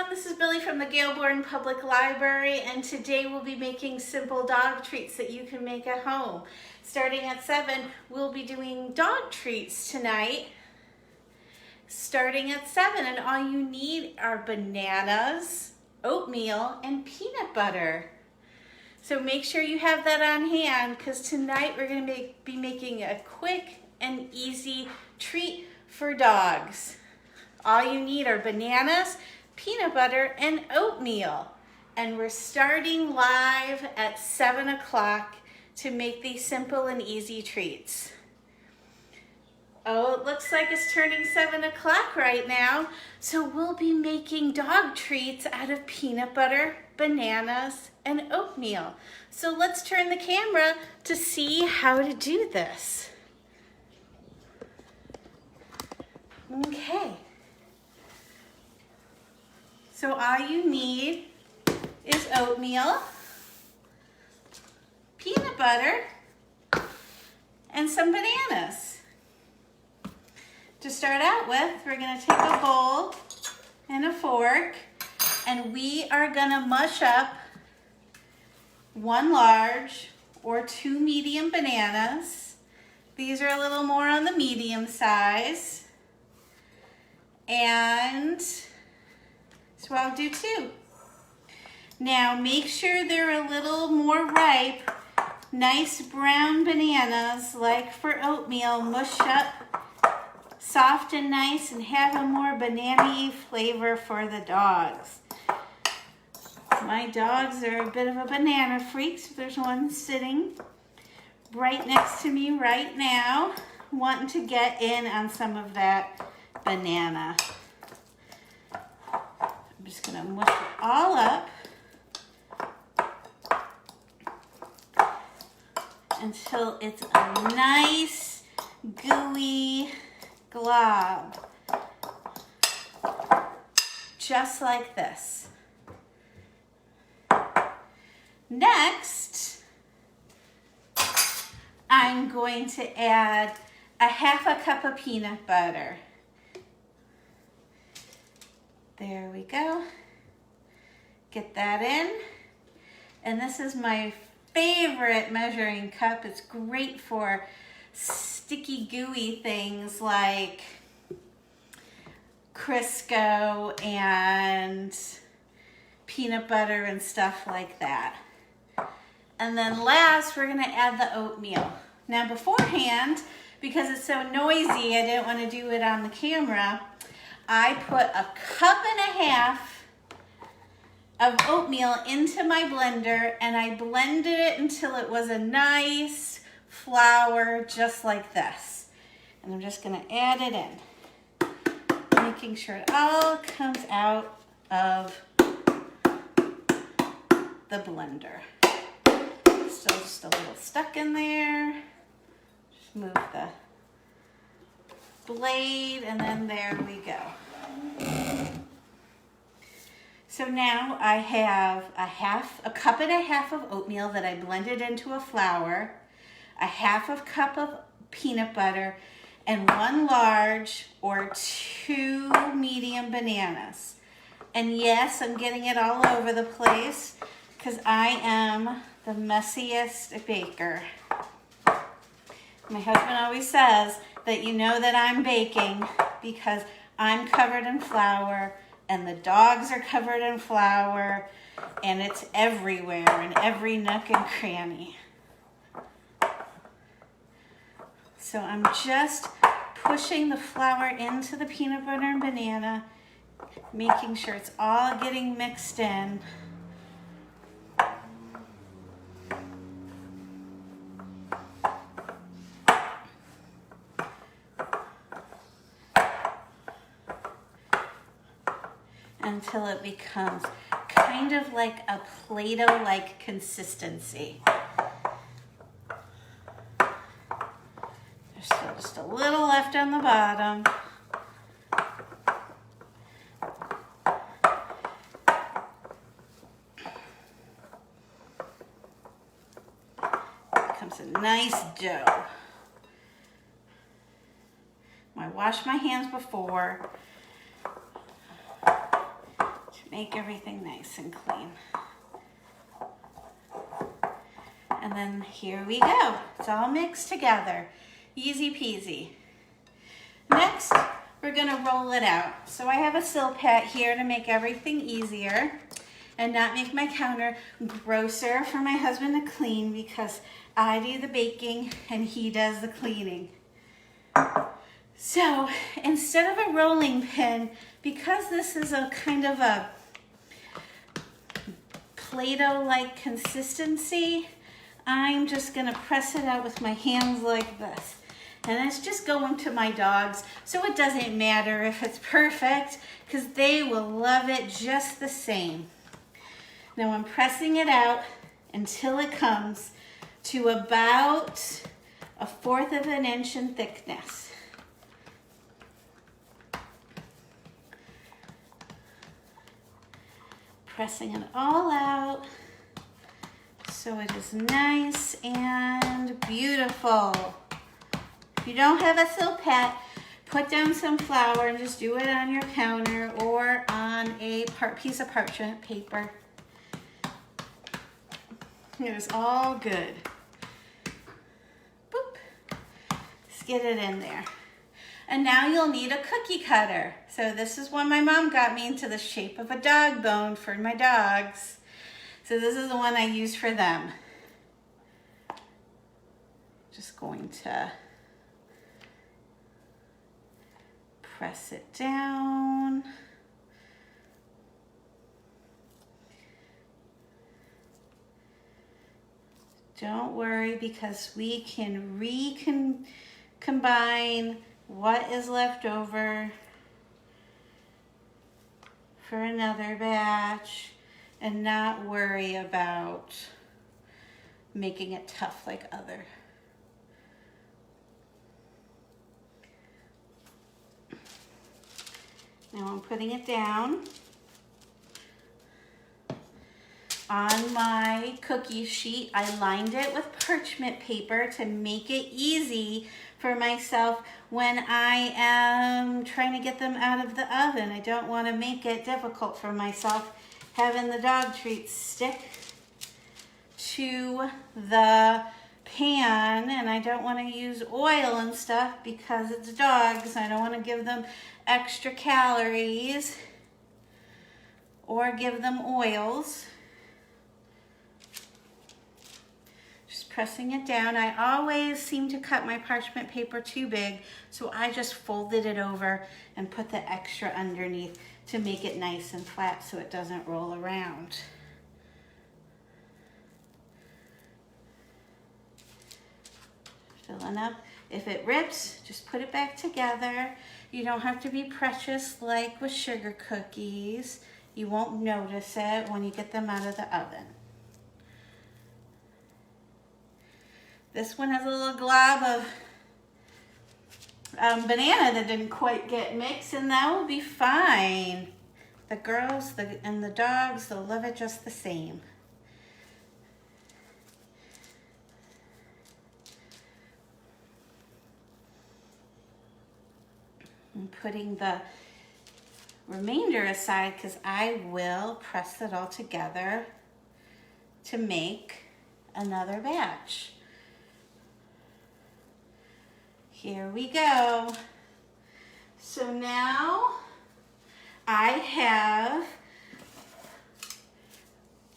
everyone, this is Billie from the Gail Borden Public Library, and today we'll be making simple dog treats that you can make at home. Starting at 7, we'll be doing dog treats tonight. Starting at 7, and all you need are bananas, oatmeal, and peanut butter. So make sure you have that on hand, because tonight we're going to be making a quick and easy treat for dogs. All you need are bananas, peanut butter, and oatmeal. And we're starting live at 7 o'clock to make these simple and easy treats. Oh, it looks like it's turning 7 o'clock right now. So we'll be making dog treats out of peanut butter, bananas, and oatmeal. So let's turn the camera to see how to do this. Okay. So all you need is oatmeal, peanut butter, and some bananas. To start out with, we're going to take a bowl and a fork, and we are going to mush up 1 large or 2 medium bananas. These are a little more on the medium size. And so I'll do 2. Now make sure they're a little more ripe. Nice brown bananas, like for oatmeal, mush up soft and nice and have a more banana-y flavor for the dogs. My dogs are a bit of a banana freak, so there's one sitting right next to me right now, wanting to get in on some of that banana. I'm just going to mush it all up until it's a nice gooey glob, just like this. Next, I'm going to add a 1/2 cup of peanut butter. There we go. Get that in. And this is my favorite measuring cup. It's great for sticky, gooey things like Crisco and peanut butter and stuff like that. And then last, we're going to add the oatmeal. Now beforehand, because it's so noisy, I didn't want to do it on the camera, I put 1.5 cups of oatmeal into my blender, and I blended it until it was a nice flour, just like this. And I'm just going to add it in, making sure it all comes out of the blender. Still just a little stuck in there. Just move the blade, and then there we go. So now I have a cup and a half of oatmeal that I blended into a flour, a 1/2 cup of peanut butter, and 1 large or 2 medium bananas. And yes, I'm getting it all over the place because I am the messiest baker. My husband always says that you know that I'm baking because I'm covered in flour and the dogs are covered in flour, and it's everywhere in every nook and cranny. So I'm just pushing the flour into the peanut butter and banana, making sure it's all getting mixed in. Until it becomes kind of like a Play-Doh-like consistency. There's still just a little left on the bottom. It becomes a nice dough. I washed my hands before to Make everything nice and clean. And then here we go. It's all mixed together. Easy peasy. Next, we're gonna roll it out. So I have a Silpat here to make everything easier and not make my counter grosser for my husband to clean, because I do the baking and he does the cleaning. So instead of a rolling pin, because this is a kind of a Play-Doh-like consistency, I'm just gonna press it out with my hands like this. And it's just going to my dogs, so it doesn't matter if it's perfect, because they will love it just the same. Now I'm pressing it out until it comes to about 1/4 of an inch in thickness. Pressing it all out so it is nice and beautiful. If you don't have a Silpat, put down some flour and just do it on your counter or on a piece of parchment paper. It is all good. Boop. Just get it in there. And now you'll need a cookie cutter. So this is one my mom got me into the shape of a dog bone for my dogs. So this is the one I use for them. Just going to press it down. Don't worry, because we can combine what is left over for another batch and not worry about making it tough like other. Now I'm putting it down on my cookie sheet. I lined it with parchment paper to make it easy for myself when I am trying to get them out of the oven. I don't want to make it difficult for myself having the dog treats stick to the pan, and I don't want to use oil and stuff because it's dogs. I don't want to give them extra calories or give them oils. Pressing it down. I always seem to cut my parchment paper too big, so I just folded it over and put the extra underneath to make it nice and flat so it doesn't roll around. Filling up. If it rips, just put it back together. You don't have to be precious like with sugar cookies. You won't notice it when you get them out of the oven. This one has a little glob of banana that didn't quite get mixed, and that will be fine. The girls and the dogs, they'll love it just the same. I'm putting the remainder aside because I will press it all together to make another batch. Here we go. So now I have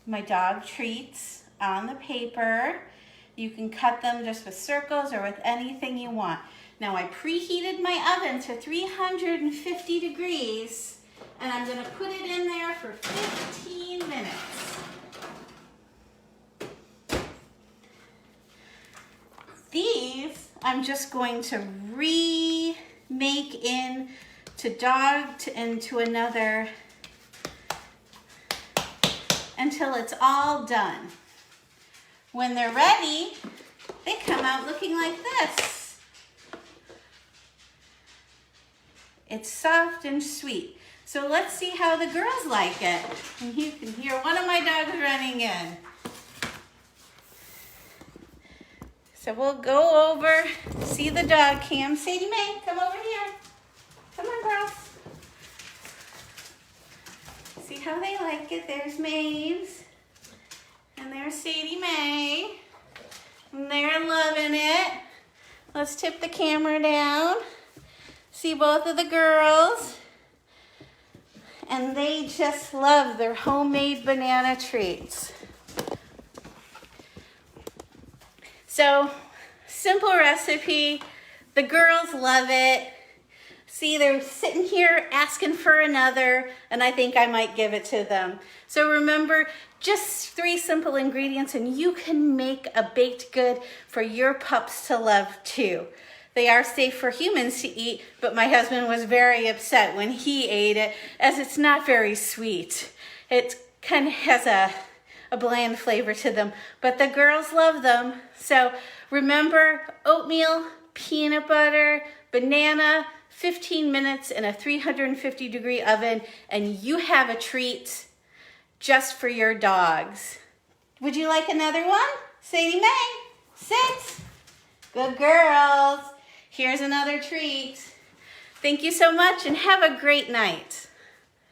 my dog treats on the paper. You can cut them just with circles or with anything you want. Now I preheated my oven to 350 degrees, and I'm gonna put it in there for 15 minutes. These I'm just going to remake into another until it's all done. When they're ready, they come out looking like this. It's soft and sweet. So let's see how the girls like it. And you can hear one of my dogs running in. So we'll go over, see the dog cam. Sadie Mae, come over here. Come on, girls. See how they like it. There's Maves. And there's Sadie Mae. And they're loving it. Let's tip the camera down. See both of the girls. And they just love their homemade banana treats. So, simple recipe. The girls love it. See, they're sitting here asking for another, and I think I might give it to them. So remember, just 3 simple ingredients, and you can make a baked good for your pups to love too. They are safe for humans to eat, but my husband was very upset when he ate it, as it's not very sweet. It kind of has a bland flavor to them, but the girls love them. So remember, oatmeal, peanut butter, banana, 15 minutes in a 350-degree oven, and you have a treat just for your dogs. Would you like another one? Sadie Mae, sit. Good girls. Here's another treat. Thank you so much, and have a great night.